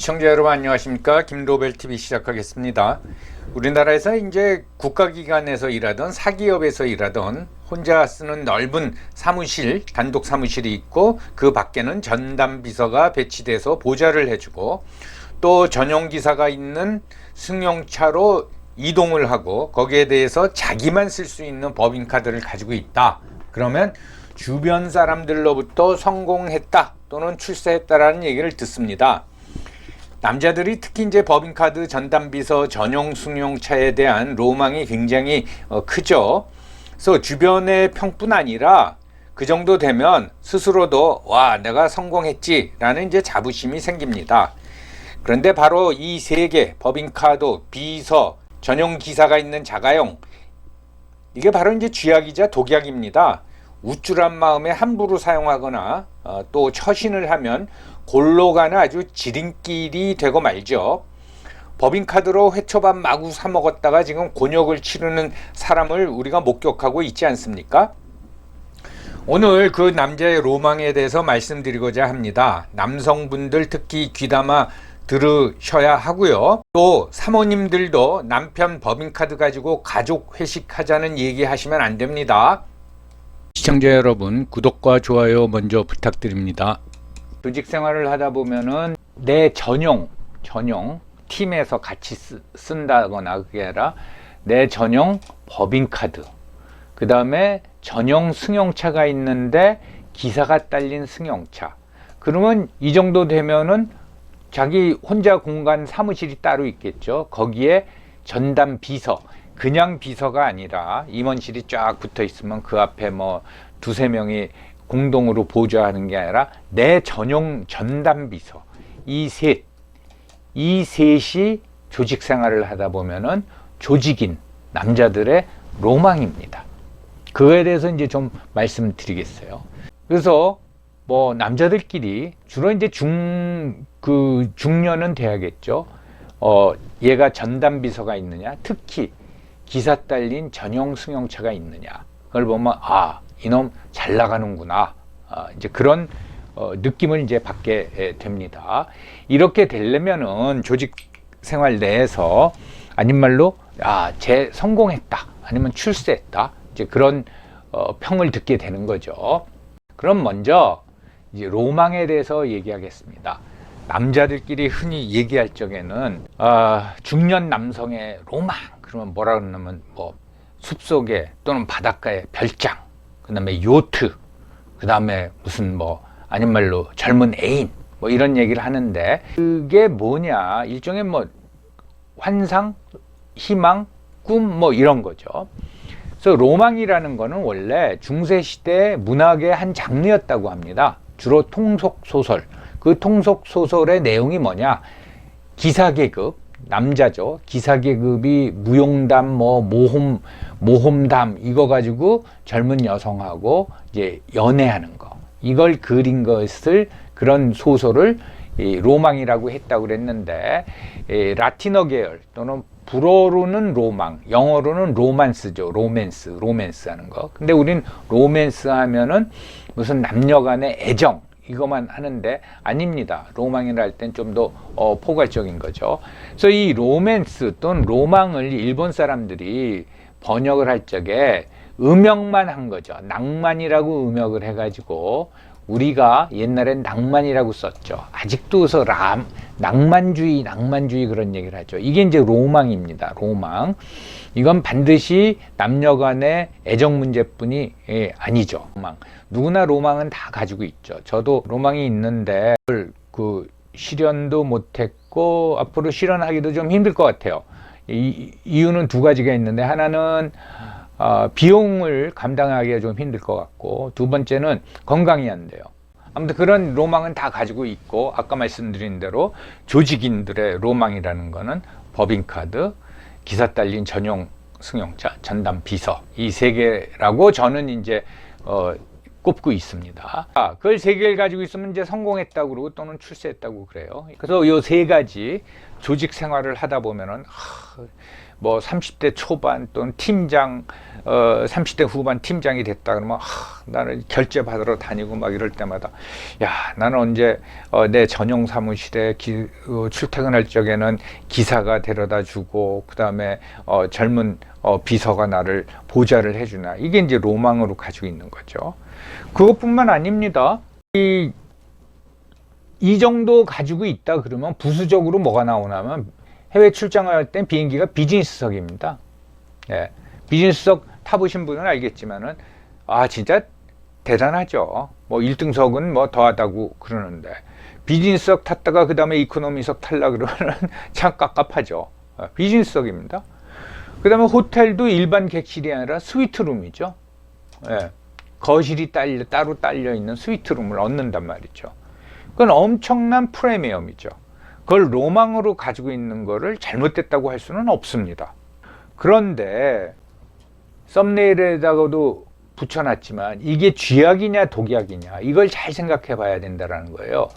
시청자 여러분 안녕하십니까? 김로벨TV 시작하겠습니다. 우리나라에서 이제 국가기관에서 일하던 사기업에서 일하던 혼자 쓰는 넓은 사무실, 단독 사무실이 있고 그 밖에는 전담 비서가 배치돼서 보좌를 해주고 또 전용 기사가 있는 승용차로 이동을 하고 거기에 대해서 자기만 쓸 수 있는 법인카드를 가지고 있다. 그러면 주변 사람들로부터 성공했다 또는 출세했다라는 얘기를 듣습니다. 남자들이 특히 이제 법인카드 전담비서 전용 승용차에 대한 로망이 굉장히 크죠. 그래서 주변의 평뿐 아니라 그 정도 되면 스스로도 와 내가 성공했지 라는 이제 자부심이 생깁니다. 그런데 바로 이 세 개 법인카드, 비서, 전용 기사가 있는 자가용 이게 바로 이제 쥐약이자 독약입니다. 우쭐한 마음에 함부로 사용하거나 또 처신을 하면 골로 가는 아주 지름길이 되고 말죠. 법인카드로 회초밥 마구 사 먹었다가 지금 곤욕을 치르는 사람을 우리가 목격하고 있지 않습니까? 오늘 그 남자의 로망에 대해서 말씀드리고자 합니다. 남성분들 특히 귀담아 들으셔야 하고요. 또 사모님들도 남편 법인카드 가지고 가족 회식하자는 얘기 하시면 안 됩니다. 시청자 여러분 구독과 좋아요 먼저 부탁드립니다. 조직 생활을 하다 보면은 내 전용 팀에서 같이 쓴다거나 그게 아니라 내 전용 법인카드, 그 다음에 전용 승용차가 있는데 기사가 딸린 승용차. 그러면 이 정도 되면은 자기 혼자 공간 사무실이 따로 있겠죠. 거기에 전담 비서, 그냥 비서가 아니라 임원실이 쫙 붙어 있으면 그 앞에 뭐 두세 명이 공동으로 보좌하는 게 아니라 내 전용 전담 비서, 이 셋이 조직 생활을 하다 보면은 조직인 남자들의 로망입니다. 그거에 대해서 이제 좀 말씀드리겠어요. 그래서 뭐 남자들끼리 주로 이제 중년은 돼야겠죠. 얘가 전담 비서가 있느냐, 특히 기사 딸린 전용 승용차가 있느냐, 그걸 보면 아 이놈 잘 나가는구나, 이제 그런 느낌을 이제 받게 됩니다. 이렇게 되려면은 조직 생활 내에서 아닌 말로 쟤 성공했다 아니면 출세했다 이제 그런 평을 듣게 되는 거죠. 그럼 먼저 이제 로망에 대해서 얘기하겠습니다. 남자들끼리 흔히 얘기할 적에는 중년 남성의 로망 그러면 뭐라 그러냐면 뭐 숲속에 또는 바닷가에 별장, 그 다음에 요트, 그 다음에 무슨 뭐 아닌 말로 젊은 애인 뭐 이런 얘기를 하는데 그게 뭐냐, 일종의 뭐 환상, 희망, 꿈 뭐 이런 거죠. 그래서 로망이라는 거는 원래 중세시대 문학의 한 장르였다고 합니다. 주로 통속소설, 그 통속소설의 내용이 뭐냐, 기사계급, 남자죠. 기사계급이 무용담, 뭐 모험담 이거 가지고 젊은 여성하고 이제 연애하는 거, 이걸 그린 것을, 그런 소설을 로망이라고 했다고 그랬는데, 라틴어 계열 또는 불어로는 로망, 영어로는 로만스죠. 로맨스 하는 거. 근데 우린 로맨스 하면은 무슨 남녀 간의 애정 이것만 하는데 아닙니다. 로망이라 할 땐 좀 더 포괄적인 거죠. 그래서 이 로맨스 또는 로망을 일본 사람들이 번역을 할 적에 음역만 한 거죠. 낭만이라고 음역을 해가지고 우리가 옛날엔 낭만이라고 썼죠. 아직도 그래서 낭만주의 그런 얘기를 하죠. 이게 이제 로망입니다. 로망. 이건 반드시 남녀 간의 애정 문제뿐이 아니죠. 로망. 누구나 로망은 다 가지고 있죠. 저도 로망이 있는데 그 실현도 못했고 앞으로 실현하기도 좀 힘들 것 같아요. 이유는 두 가지가 있는데, 하나는 비용을 감당하기가 좀 힘들 것 같고, 두 번째는 건강이 안 돼요. 아무튼 그런 로망은 다 가지고 있고, 아까 말씀드린 대로 조직인들의 로망이라는 거는 법인카드, 기사 딸린 전용 승용차, 전담 비서, 이 세 개라고 저는 이제 꼽고 있습니다. 그걸 세 개를 가지고 있으면 이제 성공했다고 그러고 또는 출세했다고 그래요. 그래서 이 세 가지 조직 생활을 하다 보면은 뭐 30대 초반 또는 팀장, 30대 후반 팀장이 됐다 그러면 나는 결제 받으러 다니고 막 이럴 때마다 야, 나는 언제 내 전용 사무실에 출퇴근할 적에는 기사가 데려다 주고 그다음에 젊은 비서가 나를 보좌를 해주나. 이게 이제 로망으로 가지고 있는 거죠. 그것뿐만 아닙니다. 이 정도 가지고 있다 그러면 부수적으로 뭐가 나오냐면 해외 출장을 할 땐 비행기가 비즈니스석입니다. 예, 비즈니스석 타보신 분은 알겠지만은 진짜 대단하죠. 뭐 1등석은 뭐 더하다고 그러는데 비즈니스석 탔다가 그 다음에 이코노미석 탈라 그러면은 참 깝깝하죠. 비즈니스석입니다. 그 다음에 호텔도 일반 객실이 아니라 스위트룸이죠. 예, 거실이 따로 딸려 있는 스위트룸을 얻는단 말이죠. 그건 엄청난 프리미엄이죠. 그걸 로망으로 가지고 있는 거를 잘못됐다고 할 수는 없습니다. 그런데 썸네일에다가도 붙여놨지만 이게 쥐약이냐 독약이냐 이걸 잘 생각해 봐야 된다는 거예요.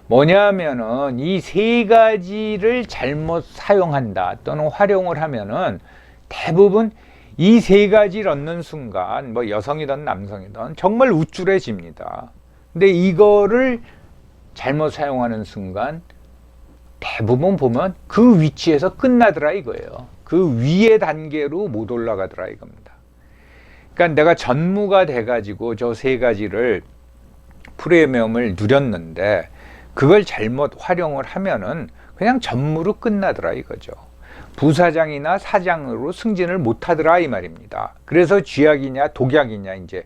뭐냐면은 이 세 가지를 잘못 사용한다 또는 활용을 하면은 대부분 이 세 가지를 얻는 순간 뭐 여성이든 남성이든 정말 우쭐해집니다. 근데 이거를 잘못 사용하는 순간 대부분 보면 그 위치에서 끝나더라 이거예요. 그 위의 단계로 못 올라가더라 이겁니다. 그러니까 내가 전무가 돼가지고 저 세 가지를 프리미엄을 누렸는데 그걸 잘못 활용을 하면은 그냥 전무로 끝나더라 이거죠. 부사장이나 사장으로 승진을 못하더라 이 말입니다. 그래서 쥐약이냐 독약이냐 이제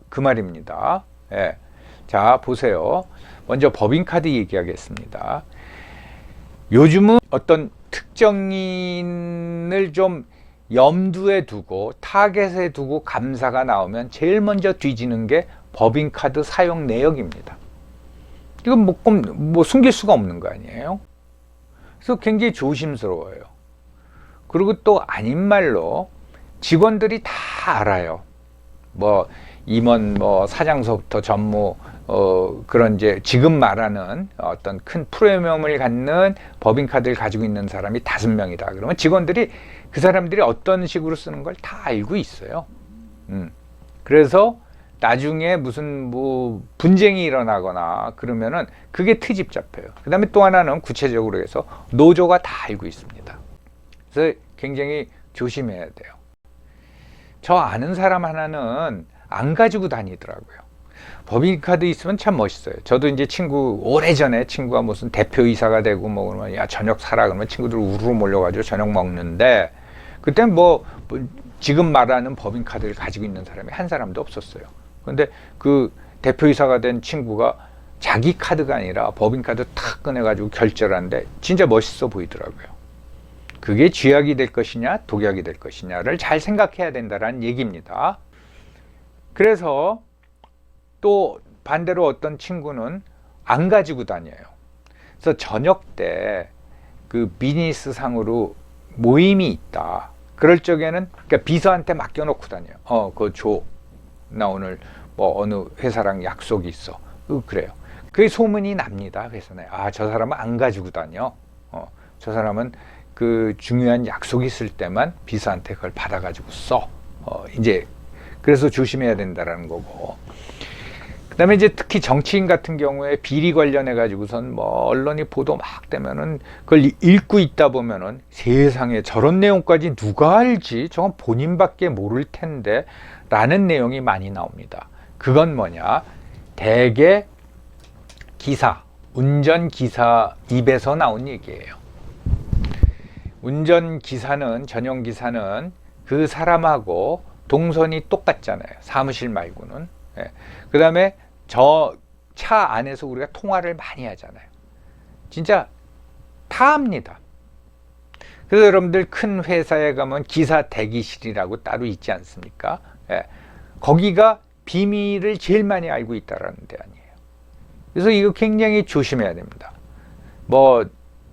그 말입니다. 예. 자 보세요. 먼저 법인카드 얘기하겠습니다. 요즘은 어떤 특정인을 좀 염두에 두고 타겟에 두고 감사가 나오면 제일 먼저 뒤지는 게 법인카드 사용 내역입니다. 이건 뭐 숨길 수가 없는 거 아니에요? 그래서 굉장히 조심스러워요. 그리고 또 아닌 말로 직원들이 다 알아요. 뭐 임원 뭐 사장서부터 전무 그런 이제 지금 말하는 어떤 큰 프리미엄을 갖는 법인카드를 가지고 있는 사람이 5명이다. 그러면 직원들이 그 사람들이 어떤 식으로 쓰는 걸 다 알고 있어요. 그래서 나중에 무슨 뭐 분쟁이 일어나거나 그러면은 그게 트집 잡혀요. 그 다음에 또 하나는 구체적으로 해서 노조가 다 알고 있습니다. 그래서 굉장히 조심해야 돼요. 저 아는 사람 하나는 안 가지고 다니더라고요. 법인카드 있으면 참 멋있어요. 저도 이제 오래전에 친구가 무슨 대표이사가 되고 뭐 그러면 야 저녁 사라 그러면 친구들 우르르 몰려가지고 저녁 먹는데 그때 뭐 지금 말하는 법인카드를 가지고 있는 사람이 한 사람도 없었어요. 근데 그 대표이사가 된 친구가 자기 카드가 아니라 법인카드 탁 꺼내가지고 결제를 하는데 진짜 멋있어 보이더라고요. 그게 쥐약이 될 것이냐 독약이 될 것이냐를 잘 생각해야 된다는 얘기입니다. 그래서 또 반대로 어떤 친구는 안 가지고 다녀요. 그래서 저녁 때 그 비즈니스 상으로 모임이 있다. 그럴 적에는 그러니까 비서한테 맡겨놓고 다녀요. 그거 줘. 나 오늘 뭐 어느 회사랑 약속이 있어. 그래요. 그게 소문이 납니다. 회사에. 저 사람은 안 가지고 다녀. 저 사람은 그 중요한 약속이 있을 때만 비서한테 그걸 받아가지고 써. 이제 그래서 조심해야 된다라는 거고. 그다음에 이제 특히 정치인 같은 경우에 비리 관련해 가지고선 뭐 언론이 보도 막 되면은 그걸 읽고 있다 보면은 세상에 저런 내용까지 누가 알지? 저건 본인밖에 모를 텐데 라는 내용이 많이 나옵니다. 그건 뭐냐? 대개 기사, 운전기사 입에서 나온 얘기예요. 운전기사는, 전용기사는 그 사람하고 동선이 똑같잖아요. 사무실 말고는. 그 다음에 저 차 안에서 우리가 통화를 많이 하잖아요. 진짜 다 합니다. 그래서 여러분들 큰 회사에 가면 기사 대기실이라고 따로 있지 않습니까? 거기가 비밀을 제일 많이 알고 있다는 데 아니에요. 그래서 이거 굉장히 조심해야 됩니다. 뭐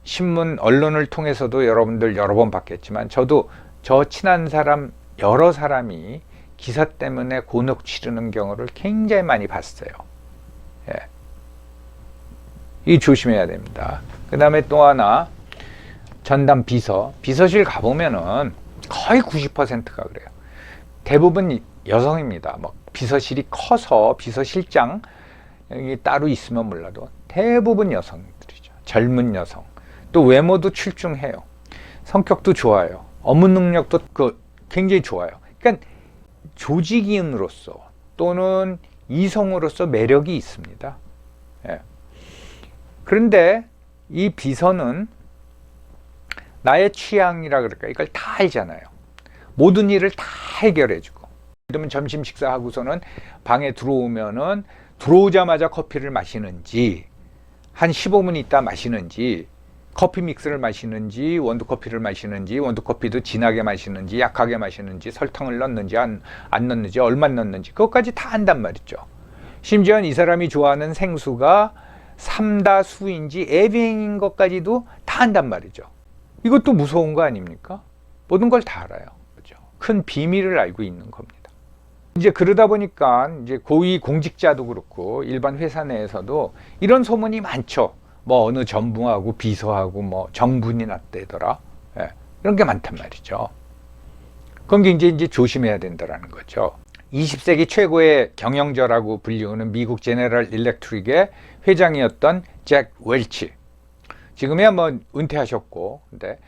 신문, 언론을 통해서도 여러분들 여러 번 봤겠지만 저도 저 친한 사람 여러 사람이 기사 때문에 곤혹 치르는 경우를 굉장히 많이 봤어요. 이 조심해야 됩니다. 그 다음에 또 하나 전담 비서실 가보면은 거의 90%가 그래요. 대부분 여성입니다. 뭐 비서실이 커서 비서실장이 따로 있으면 몰라도 대부분 여성들이죠. 젊은 여성. 또 외모도 출중해요. 성격도 좋아요. 업무 능력도 굉장히 좋아요. 그러니까 조직인으로서 또는 이성으로서 매력이 있습니다. 예. 그런데 이 비서는 나의 취향이라 그럴까 이걸 다 알잖아요. 모든 일을 다 해결해주고. 그러면 점심 식사하고서는 방에 들어오면은 들어오자마자 커피를 마시는지 한 15분 있다 마시는지 커피 믹스를 마시는지 원두커피를 마시는지 원두커피도 진하게 마시는지 약하게 마시는지 설탕을 넣는지 안 넣는지 얼마 넣는지 그것까지 다 안단 말이죠. 심지어 이 사람이 좋아하는 생수가 삼다수인지 에비행인 것까지도 다 안단 말이죠. 이것도 무서운 거 아닙니까? 모든 걸 다 알아요. 그렇죠? 큰 비밀을 알고 있는 겁니다. 이제 그러다 보니까 이제 고위 공직자도 그렇고 일반 회사 내에서도 이런 소문이 많죠. 뭐 어느 전무하고 비서하고 뭐 정분이 났대더라. 예, 이런 게 많단 말이죠. 그런 게 이제 조심해야 된다라는 거죠. 20세기 최고의 경영자라고 불리우는 미국 제너럴 일렉트릭의 회장이었던 잭 웰치. 지금이야 뭐 은퇴하셨고, 근데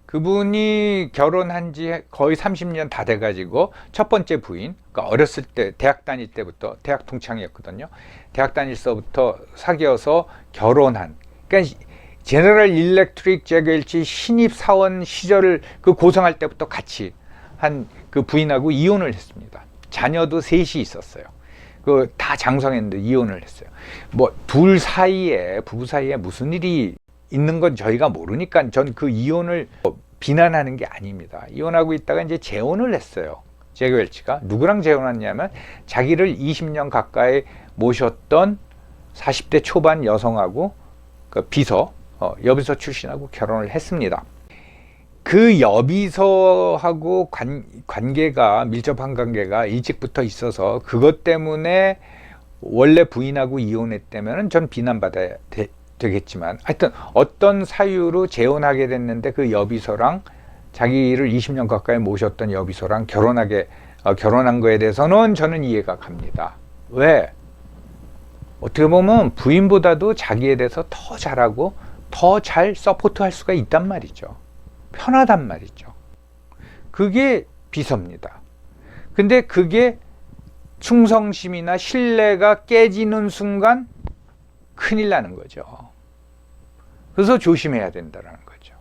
그분이 결혼한 지 거의 30년 다 돼가지고 첫 번째 부인, 그러니까 어렸을 때 대학 다닐 때부터 대학 동창이었거든요. 대학 다닐 때부터 사귀어서 결혼한. 그러니까 제너럴 일렉트릭 잭 웰치 신입 사원 시절을 그 고성할 때부터 같이 한 그 부인하고 이혼을 했습니다. 자녀도 셋이 있었어요. 그 다 장성했는데 이혼을 했어요. 뭐 둘 사이에 부부 사이에 무슨 일이 있는 건 저희가 모르니까 전 그 이혼을 비난하는 게 아닙니다. 이혼하고 있다가 이제 재혼을 했어요. 잭 웰치가 누구랑 재혼했냐면 자기를 20년 가까이 모셨던 40대 초반 여성하고 그 비서 여비서 출신하고 결혼을 했습니다. 그 여비서하고 관계가 밀접한 관계가 일찍부터 있어서 그것 때문에 원래 부인하고 이혼했다면 전 비난받아야 되겠지만 하여튼 어떤 사유로 재혼하게 됐는데 그 여비서랑 자기를 20년 가까이 모셨던 여비서랑 결혼한 거에 대해서는 저는 이해가 갑니다. 왜? 어떻게 보면 부인보다도 자기에 대해서 더 잘하고 더 잘 서포트할 수가 있단 말이죠. 편하단 말이죠. 그게 비서입니다. 근데 그게 충성심이나 신뢰가 깨지는 순간 큰일 나는 거죠. 그래서 조심해야 된다는 거죠.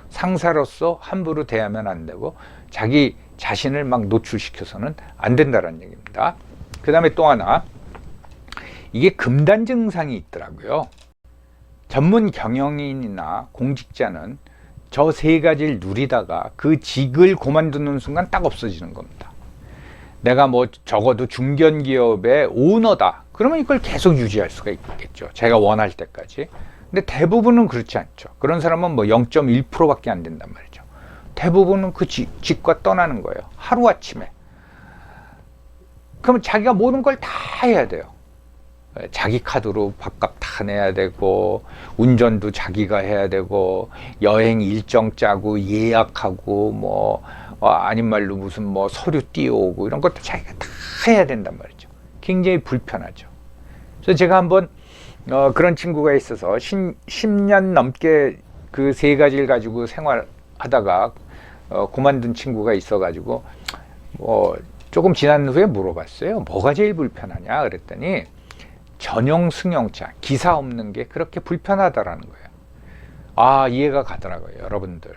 상사로서 함부로 대하면 안 되고 자기 자신을 막 노출시켜서는 안 된다는 얘기입니다. 그 다음에 또 하나, 이게 금단 증상이 있더라고요. 전문 경영인이나 공직자는 저 세 가지를 누리다가 그 직을 그만두는 순간 딱 없어지는 겁니다. 내가 뭐 적어도 중견기업의 오너다. 그러면 이걸 계속 유지할 수가 있겠죠. 제가 원할 때까지. 근데 대부분은 그렇지 않죠. 그런 사람은 뭐 0.1%밖에 안 된단 말이죠. 대부분은 그 직과 떠나는 거예요. 하루아침에. 그러면 자기가 모든 걸 다 해야 돼요. 자기 카드로 밥값 다 내야 되고 운전도 자기가 해야 되고 여행 일정 짜고 예약하고 뭐 아닌 말로 무슨 뭐 서류 띄워오고 이런 것도 자기가 다 해야 된단 말이죠. 굉장히 불편하죠. 그래서 제가 한번 그런 친구가 있어서 10년 넘게 그 세 가지를 가지고 생활하다가 그만둔 친구가 있어가지고 뭐 조금 지난 후에 물어봤어요. 뭐가 제일 불편하냐 그랬더니 전용 승용차, 기사 없는 게 그렇게 불편하다라는 거예요. 아, 이해가 가더라고요, 여러분들.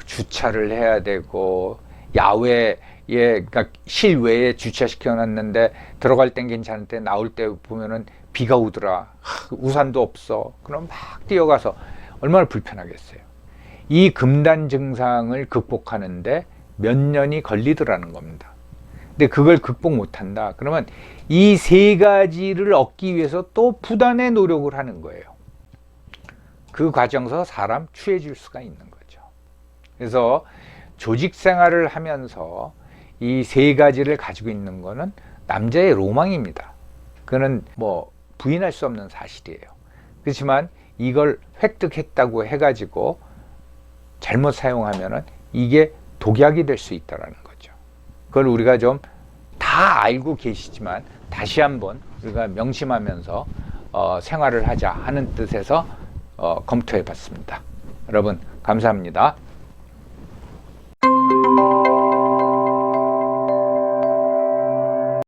주차를 해야 되고, 야외에, 그러니까 실외에 주차시켜 놨는데, 들어갈 땐 괜찮은데, 나올 때 보면은 비가 오더라. 우산도 없어. 그럼 막 뛰어가서 얼마나 불편하겠어요. 이 금단 증상을 극복하는데 몇 년이 걸리더라는 겁니다. 근데 그걸 극복 못한다. 그러면 이 세 가지를 얻기 위해서 또 부단의 노력을 하는 거예요. 그 과정에서 사람 취해질 수가 있는 거죠. 그래서 조직 생활을 하면서 이 세 가지를 가지고 있는 거는 남자의 로망입니다. 그거는 뭐 부인할 수 없는 사실이에요. 그렇지만 이걸 획득했다고 해가지고 잘못 사용하면은 이게 독약이 될 수 있다라는 거죠. 그걸 우리가 좀 다 알고 계시지만 다시 한번 우리가 명심하면서 생활을 하자 하는 뜻에서 검토해 봤습니다. 여러분 감사합니다.